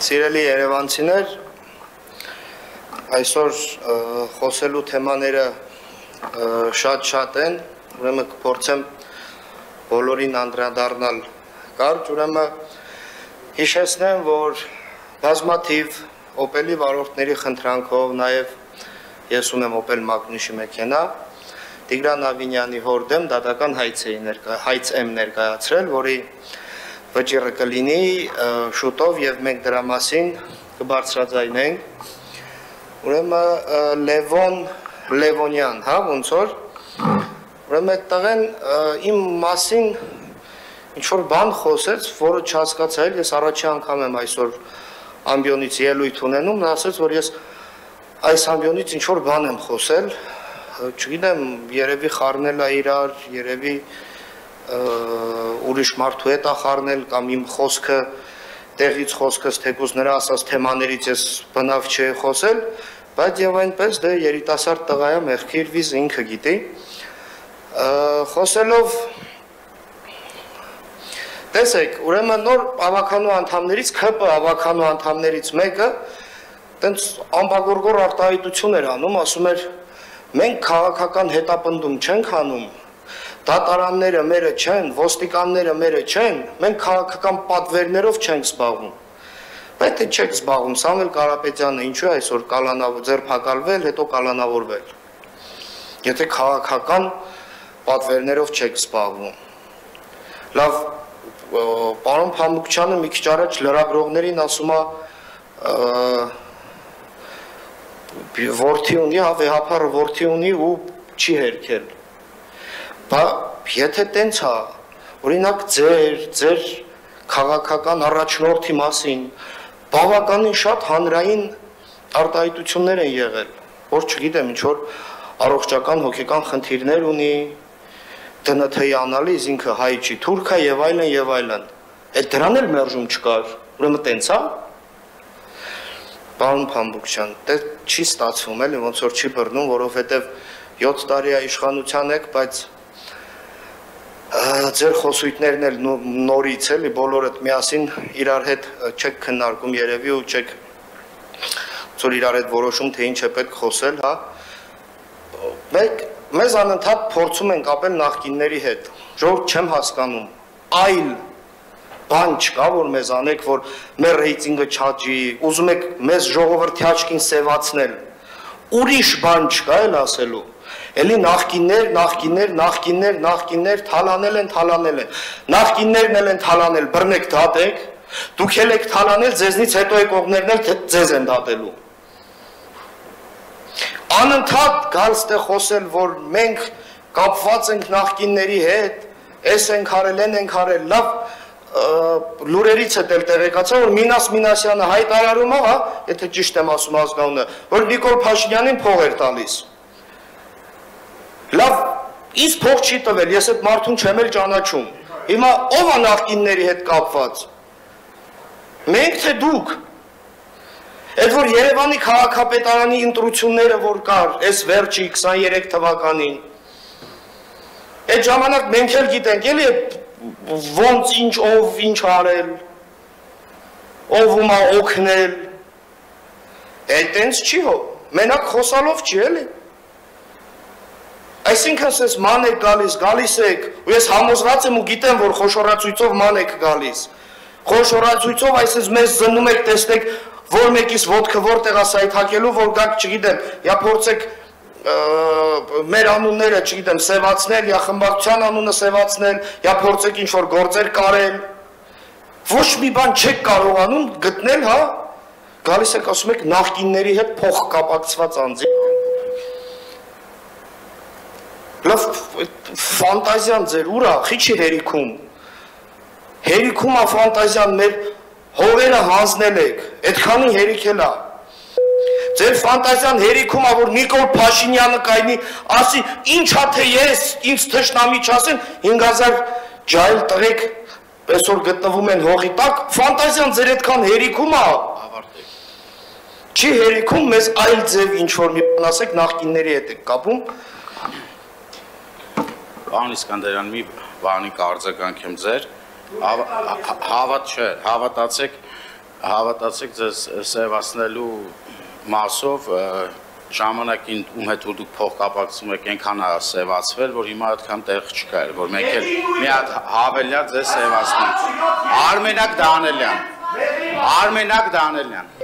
Սիրելի երևանցիներ, այսօր խոսելու թեմաները շատ են, ուրեմն կփորձեմ բոլորին անդրադառնալ կարճ, ուրեմն հիշեցնեմ, որ բազմաթիվ Opel-ի վարորդների խնդրանքով, նաև ես ունեմ Opel Magnus-ի մեքենա, Տիգրան Ավինյանի հորդեմ դատական հայց եմ ներկայացրել, որի վճիռը կլինի շուտով եւ մենք դրա մասին կբարձրաձայնենք։ Ուրեմն Լևոնյան, հա, ոնց որ ուրեմն այդ տղեն իմ մասին ինչ որ բան խոսեց, որը չհասկացա, ես առաջի անգամ եմ այսօր ամբիոնից ելույթ ունենում, նա ասաց, որ ես այս ամբիոնից ինչ որ բան եմ խոսել, չգիտեմ, երևի խառնել է իրար, երևի ուրիշ մարդու հետ ախառնել կամ իմ խոսքը տեղից խոսքս թեկուզ նրա ասած թեմաներից ես բնավ չի խոսել, բայց եւ այնպես դե երիտասարդ տղա է, մեղքի իր վիզ ինքը գիտի։ Խոսելով տեսեք, ուրեմն նոր ավականու անդամներից ՔՊ ավականու անդամներից մեկը տենց ամբագորգոր արտահայտություն էր անում, ասում էր մենք քաղաքական հետապնդում չենք անում, դատարանները մերը չեն, ոստիկանները մերը չեն, մենք քաղաքական պատվերներով չենք զբաղվում։ Բայց թե չեք զբաղվում, Սամվել Կարապետյանը ինչու է այսօր ձերբակալվել, հետո կալանավորվել։ Եթե քաղաքական պատվերներով չեք զբաղվում։ Լավ, պարոն Փամուկչյանը մի քիչ առաջ լրագրողներին ասում է որդի ունի, հա վեհապարը որդի ունի ու չի հերքել։ Եթե տենց է, օրինակ ձեր քաղաքական առաջնորդի մասին բավականին շատ հանրային արտահայտություններ են եղել, որ չգիտեմ ինչ որ առողջական հոգեկան խնդիրներ ունի, ԴՆԹ-ի անալիզ ինքը հայ չի, թուրք է եւ այլն եւ այլն։ Այդ դրան էլ մերժում չկար, ուրեմն տենց է։ Պարոն Փամբուկյան, դե չի ստացվում էլի, ոնց որ չի բռնում, որովհետեւ 7 տարի է իշխանության եք, բայց ձեր խոսույթներն էլ նորից էլի բոլորդ միասին իրար հետ չեք քննարկում երևի ու չեք ծոր իրար հետ որոշում թե ինչ է պետք խոսել, հա։ Մեզ անընդհատ փորձում են կապել նախկինների հետ, ժողովուրդ չեմ հասկանում, այլ բան չկա, որ մեզ անեք, որ մեր ռեյտինգը չաճի, ուզում եք մեզ ժողովրդի աչքին սևացնել, ուրիշ բան չկա էլ ասելու։ Էլի նախկիններ, թալանել են, նախկիններն էլ են թալանել, բռնեք դատեք, դուք էլ եք թալանել, ձեզնից հետո եկողներն էլ ձեզ են դատելու։ Անընդհատ գալ ստե խոսել, որ մենք կապված ենք նախկինների հետ, էս ենք արել, են ենք արել, լավ, լուրերից հետ էլ տեղեկացա, որ Մինաս Մինասյանը հայտարարում է, հա, եթե ճիշտ եմ ասում ազգանունը, որ Նիկոլ Փաշինյանին փող էր տալիս։ Լավ, ինձ փող չի տվել, ես այդ մարդուն չեմ էլ ճանաչում։ Հիմա ով է նախկինների հետ կապված։ Մենք թե դուք։ Այդ որ Երևանի քաղաքապետարանի ընտրությունները որ կար, այս վերջի 23 թվականին։ Այդ ժամանակ մենք էլ գիտենք, էլի ոնց ինչ ով ինչ արել, ով ումա օգնել։ Այդ տենց չի հո, մենակ խոսալով չի էլի։ Այսինքն ես ման եք գալիս եք, ու ես համոզված եմ ու գիտեմ, որ խոշորացույցով ման եք գալիս։ Խոշորացույցով այսպես մեզ զննում եք, տեսնեք, որ մեկից ոտքը որտեղ է սայթակելու, որ գաք, չգիտեմ, յա փորձեք մեր անունները, չգիտեմ, սևացնել, յա խմբակցության անունը սևացնել, յա փորձեք ինչ որ գործեր կարել։ Ոչ մի բան չեք կարողանում գտնել, հա։ Գալիս եք ասում եք նախկինների հետ փող կապակցված անձի։ Լավ, ֆանտազիան ձեր ուր է, խի չի հերիքում։ Հերիքում է ֆանտազիան, մեր հողերը հանձնել եք, այդքանի հերիքել է։ Ձեր ֆանտազիան հերիքում է, որ Նիկոլ Փաշինյանը կայնի, ասի, ինչ է թե ես, ինձ թշնամի չասեն, 5000 ջայլ տղեկ այսօր գտնվում են հողի տակ, ֆանտազիան ձեր այդքան հերիքում է։ Չի հերիքում, մեզ այլ ձև ինչ որ մի բան ասեք, նախկինների հետ եք կապում։ Պարոն Իսկանդարյան, մի բանի կարձականք եմ ձեր, հավատացեք, հավատացեք ձեզ սևացնելու մասով ժամանակին ում հետ որ դուք փոխկապակցում եք այնքան է սևացվել, որ հիմա այդքան տեղ չկա, որ մենք էլ մի հատ հավելյալ ձեզ սևացնենք։ Արմենակ Դանելյան։